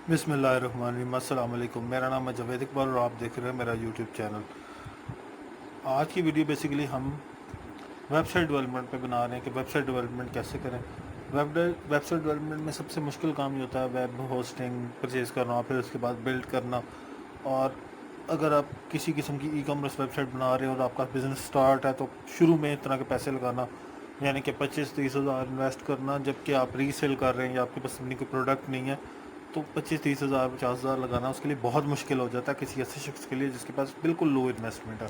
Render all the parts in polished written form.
बिस्मिल्लाहिर्रहमानिर्रहीम। अस्सलाम वालेकुम। मेरा नाम है जावेद इकबाल और आप देख रहे हैं मेरा यूट्यूब चैनल। आज की वीडियो बेसिकली हम वेबसाइट डेवलपमेंट पे बना रहे हैं कि वेबसाइट डेवलपमेंट कैसे करें। वेबसाइट डेवलपमेंट में सबसे मुश्किल काम ये होता है वेब होस्टिंग परचेज करना, फिर उसके बाद बिल्ड करना। और अगर आप किसी किस्म की ई कॉमर्स वेबसाइट बना रहे हो और आपका बिज़नेस स्टार्ट है तो शुरू में इस तरह के पैसे लगाना, यानी कि 25-30 हज़ार इन्वेस्ट करना, जबकि आप रीसेल कर रहे हैं या आपके पास अपनी कोई प्रोडक्ट नहीं है, तो 25-30 हज़ार 50 हज़ार लगाना उसके लिए बहुत मुश्किल हो जाता है किसी ऐसे शख्स के लिए जिसके पास बिल्कुल लो इन्वेस्टमेंट है।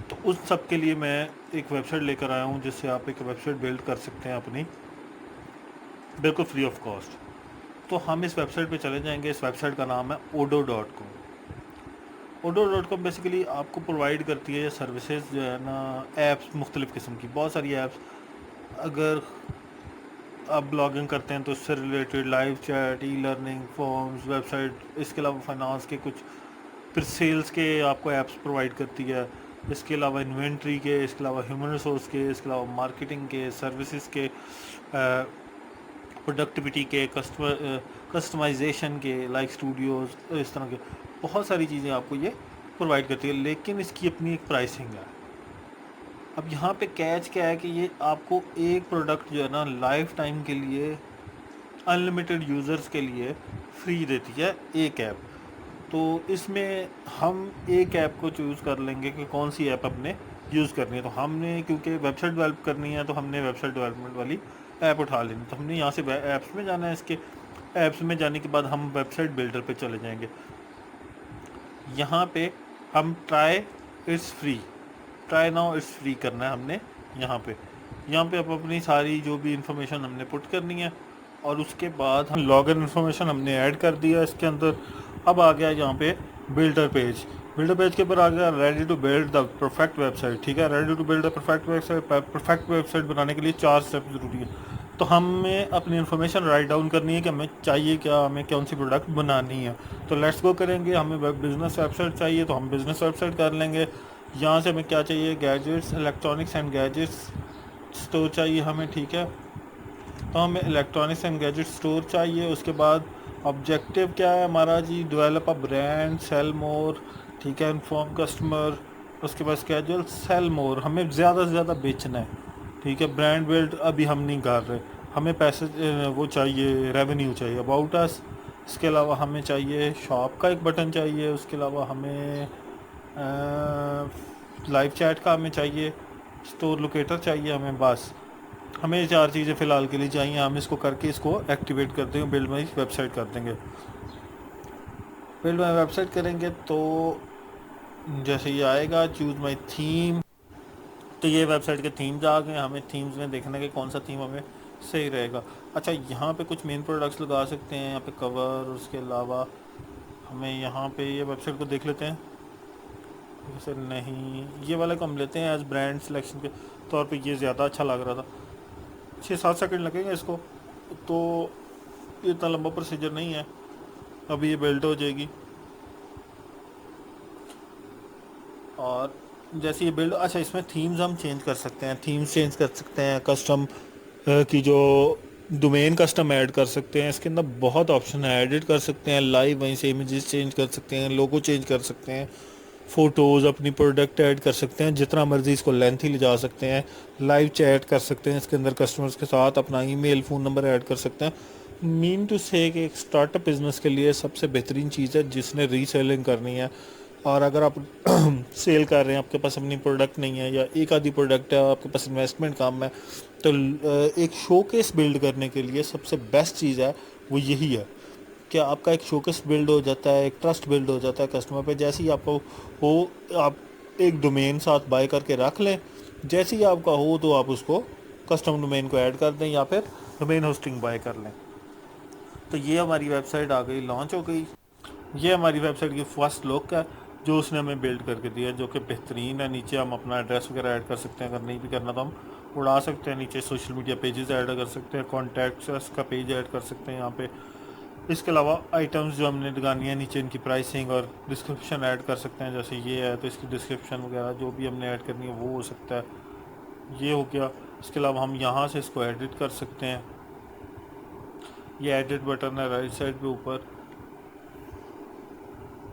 तो उस सब के लिए मैं एक वेबसाइट लेकर आया हूँ जिससे आप एक वेबसाइट बिल्ड कर सकते हैं अपनी, बिल्कुल फ्री ऑफ कॉस्ट। तो हम इस वेबसाइट पे चले जाएंगे। इस वेबसाइट का नाम है odo.com। odo.com बेसिकली आपको प्रोवाइड करती है सर्विसेज जो है ना, ऐप्स मुख्तलिफ़ किस्म की, बहुत सारी ऐप्स। अगर आप ब्लॉगिंग करते हैं तो उससे related live chat, e learning, forms, website, इसके अलावा फाइनेंस के कुछ, फिर सेल्स के आपको ऐप्स प्रोवाइड करती है। इसके अलावा इन्वेंट्री के, इसके अलावा ह्यूमन रिसोर्स के, इसके अलावा मार्केटिंग के, सर्विसेज के, प्रोडक्टिविटी के, कस्टमाइजेशन के, लाइक स्टूडियोज़, इस तरह के बहुत सारी चीज़ें आपको ये प्रोवाइड करती है। लेकिन इसकी अपनी एक प्राइसिंग है। अब यहाँ पे कैच क्या है कि ये आपको एक प्रोडक्ट जो है ना लाइफ टाइम के लिए, अनलिमिटेड यूज़र्स के लिए फ्री देती है एक ऐप। तो इसमें हम एक ऐप को चूज़ कर लेंगे कि कौन सी ऐप अपने यूज़ करनी है। तो हमने क्योंकि वेबसाइट डेवलप करनी है तो हमने वेबसाइट डेवलपमेंट वाली ऐप उठा लेनी। तो हमने यहाँ से ऐप्स में जाना है। इसके ऐप्स में जाने के बाद हम वेबसाइट बिल्डर पे चले जाएंगे। यहाँ पे हम ट्राई नाउ इट्स फ्री करना है हमने। यहाँ पे आप अपनी सारी जो भी इंफॉर्मेशन हमने पुट करनी है और उसके बाद हम लॉगिन इंफॉर्मेशन हमने ऐड कर दिया इसके अंदर। अब आ गया यहाँ पे बिल्डर पेज के ऊपर आ गया ready to build the perfect website. ठीक है, ready to build the perfect website बनाने के लिए 4 स्टेप ज़रूरी है। तो हमें अपनी इन्फॉर्मेशन राइट डाउन करनी है कि हमें चाहिए क्या, हमें कौन सी प्रोडक्ट बनानी है। तो लेट्स गो करेंगे। हमें वेब बिज़नेस वेबसाइट चाहिए तो हम बिज़नेस वेबसाइट कर लेंगे। यहाँ से हमें क्या चाहिए, gadgets, electronics and gadgets store चाहिए हमें। ठीक है, तो हमें इलेक्ट्रॉनिक्स एंड गैजेट स्टोर चाहिए। उसके बाद ऑब्जेक्टिव क्या है हमारा जी, डेवलप अ ब्रांड, सेल मोर। ठीक है, इन्फॉर्म कस्टमर। उसके बाद स्केड्यूल, सेल मोर, हमें ज़्यादा से ज़्यादा बेचना है। ठीक है, ब्रांड बिल्ड अभी हम नहीं कर रहे, हमें पैसे वो चाहिए, रेवेन्यू चाहिए। अबाउट अस, इसके अलावा हमें चाहिए शॉप का एक बटन चाहिए। उसके अलावा हमें लाइव चैट का हमें चाहिए, स्टोर लोकेटर चाहिए हमें। बस हमें ये 4 चीज़ें फ़िलहाल के लिए चाहिए। हम इसको करके इसको एक्टिवेट कर देंगे, बिल्ड माई वेबसाइट कर देंगे। बिल्ड माई वेबसाइट करेंगे तो जैसे ये आएगा चूज़ माई थीम, तो ये वेबसाइट के थीम्स आ गए। हमें थीम्स में देखना है कि कौन सा थीम हमें सही रहेगा। अच्छा, यहाँ पे कुछ मेन प्रोडक्ट्स लगा सकते हैं, यहाँ पे कवर। उसके अलावा हमें यहाँ पे ये वेबसाइट को देख लेते हैं। जैसे नहीं, ये वाले को हम लेते हैं एज ब्रांड सिलेक्शन के तौर पे। ये ज़्यादा अच्छा लग रहा था। 6-7 सेकंड लगेंगे इसको, तो ये इतना लंबा प्रोसीजर नहीं है। अभी ये बिल्ड हो जाएगी और जैसे ये बिल्ड, अच्छा इसमें थीम्स हम चेंज कर सकते हैं। थीम्स चेंज कर सकते हैं, कस्टम की जो डोमेन कस्टम ऐड कर सकते हैं। इसके अंदर बहुत ऑप्शन है, एडिट कर सकते हैं लाइव, वहीं से इमेजेस चेंज कर सकते हैं, लोगो चेंज कर सकते हैं, फ़ोटोज़, अपनी प्रोडक्ट ऐड कर सकते हैं, जितना मर्ज़ी इसको लेंथी ले जा सकते हैं। लाइव चैट कर सकते हैं इसके अंदर कस्टमर्स के साथ, अपना ईमेल, फ़ोन नंबर ऐड कर सकते हैं। मीन टू से कि एक स्टार्टअप बिज़नेस के लिए सबसे बेहतरीन चीज़ है जिसने रीसेलिंग करनी है। और अगर आप सेल कर रहे हैं, आपके पास अपनी प्रोडक्ट नहीं है या एक आधी प्रोडक्ट है, आपके पास इन्वेस्टमेंट कम है, तो एक शोकेस बिल्ड करने के लिए सबसे बेस्ट चीज़ है वो यही है कि आपका एक शोकेस बिल्ड हो जाता है, एक ट्रस्ट बिल्ड हो जाता है कस्टमर पे। जैसे ही आपको हो, आप एक डोमेन साथ बाय करके रख लें, जैसे ही आपका हो तो आप उसको कस्टम डोमेन को ऐड कर दें या फिर डोमेन होस्टिंग बाय कर लें। तो ये हमारी वेबसाइट आ गई, लॉन्च हो गई। ये हमारी वेबसाइट की फर्स्ट लुक है जो उसने हमें बिल्ड करके दिया है, जो कि बेहतरीन है। नीचे हम अपना एड्रेस वगैरह ऐड कर सकते हैं, अगर नहीं भी करना तो हम उड़ा सकते हैं। नीचे सोशल मीडिया पेजेस ऐड कर सकते हैं, कॉन्टैक्ट्स का पेज ऐड कर सकते हैं यहाँ पे। इसके अलावा आइटम्स जो हमने लगानी है, नीचे इनकी प्राइसिंग और डिस्क्रिप्शन ऐड कर सकते हैं। जैसे ये है तो इसकी डिस्क्रिप्शन वगैरह जो भी हमने ऐड करनी है वो हो सकता है। ये हो गया। इसके अलावा हम यहाँ से इसको एडिट कर सकते हैं। ये एडिट बटन है राइट साइड पे ऊपर,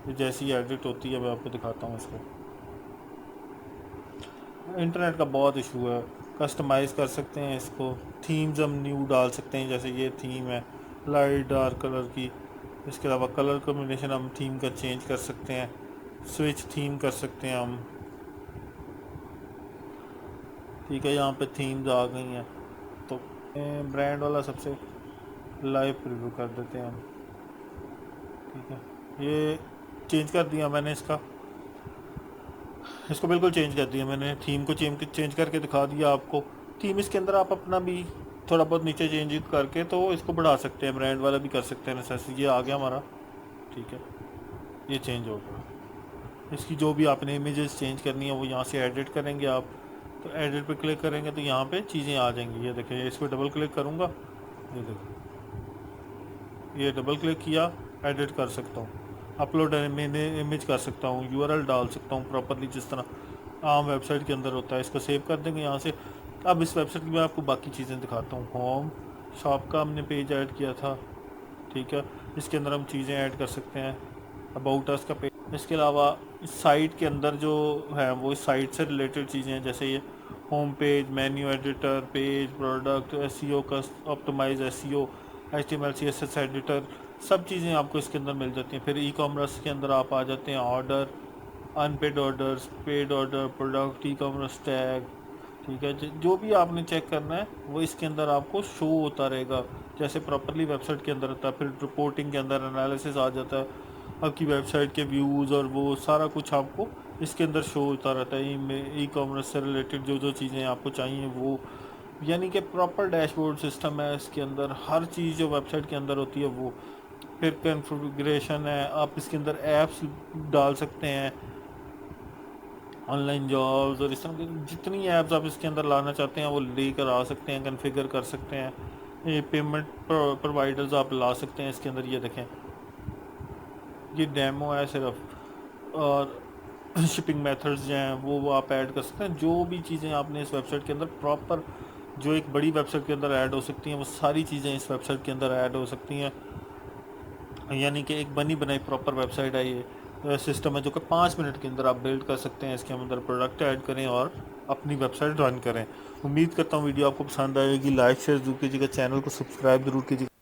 ये जैसी एडिट होती है मैं आपको दिखाता हूँ इसको। इंटरनेट का बहुत इशू है। कस्टमाइज़ कर सकते हैं इसको, थीम्स हम न्यू डाल सकते हैं, जैसे ये थीम है लाइट डार्क कलर की। इसके अलावा कलर कॉम्बिनेशन हम थीम का चेंज कर सकते हैं, स्विच थीम कर सकते हैं हम। ठीक है, यहाँ पे थीम्स आ गई हैं, तो ब्रांड वाला सबसे लाइव प्रीव्यू कर देते हैं हम। ठीक है, ये चेंज कर दिया मैंने इसको बिल्कुल चेंज कर दिया मैंने, थीम को चेंज करके दिखा दिया आपको। थीम इसके अंदर आप अपना भी थोड़ा बहुत नीचे चेंज करके तो इसको बढ़ा सकते हैं, ब्रांड वाला भी कर सकते हैं नेसेसरी। ये आ गया हमारा। ठीक है, ये चेंज हो गया। इसकी जो भी आपने इमेजेस चेंज करनी है वो यहाँ से एडिट करेंगे आप, तो एडिट पे क्लिक करेंगे तो यहाँ पे चीज़ें आ जाएंगी। ये देखें, इस पर डबल क्लिक करूँगा, ये देखो, ये डबल क्लिक किया, एडिट कर सकता हूँ, अपलोड इमेज कर सकता हूँ, यूआरएल डाल सकता हूँ प्रॉपरली, जिस तरह आम वेबसाइट के अंदर होता है। इसको सेव कर देंगे यहाँ से। अब इस वेबसाइट की मैं आपको बाकी चीज़ें दिखाता हूँ। होम शॉप का हमने पेज ऐड किया था। ठीक है, इसके अंदर हम चीज़ें ऐड कर सकते हैं, अबाउट अस का पेज। इसके अलावा इस साइट के अंदर जो है वो इस साइट से रिलेटेड चीज़ें हैं, जैसे ये home page, menu editor, page, product, SEO का optimise SEO, HTML CSS editor, सब चीज़ें आपको इसके अंदर मिल जाती हैं। फिर ई कॉमर्स के अंदर आप आ जाते हैं, order, unpaid orders, paid order, product, e commerce tag. ठीक है, जो भी आपने चेक करना है वो इसके अंदर आपको शो होता रहेगा, जैसे प्रॉपरली वेबसाइट के अंदर होता है। फिर रिपोर्टिंग के अंदर एनालिसिस आ जाता है, आपकी वेबसाइट के व्यूज़ और वो सारा कुछ आपको इसके अंदर शो होता रहता है। ई कॉमर्स से रिलेटेड जो जो चीज़ें आपको चाहिए वो, यानी कि प्रॉपर डैशबोर्ड सिस्टम है इसके अंदर, हर चीज़ जो वेबसाइट के अंदर होती है वो। फिर कॉन्फ़िगरेशन है, आप इसके अंदर ऐप्स डाल सकते हैं, ऑनलाइन जॉब्स और इस तरह की जितनी ऐप्स आप इसके अंदर लाना चाहते हैं वो लेकर आ सकते हैं, कॉन्फ़िगर कर सकते हैं। ये पेमेंट प्रोवाइडर्स आप ला सकते हैं इसके अंदर। ये देखें, ये डेमो है सिर्फ, और शिपिंग मेथड्स जो हैं वो आप ऐड कर सकते हैं। जो भी चीज़ें आपने इस वेबसाइट के अंदर प्रॉपर, जो एक बड़ी वेबसाइट के अंदर ऐड हो सकती हैं, वो सारी चीज़ें इस वेबसाइट के अंदर ऐड हो सकती हैं। यानी कि एक बनी बनाई प्रॉपर वेबसाइट है ये। सिस्टम है जो कि 5 मिनट के अंदर आप बिल्ड कर सकते हैं। इसके अंदर प्रोडक्ट ऐड करें और अपनी वेबसाइट रन करें। उम्मीद करता हूँ वीडियो आपको पसंद आएगी। लाइक शेयर जरूर कीजिएगा, चैनल को सब्सक्राइब जरूर कीजिएगा।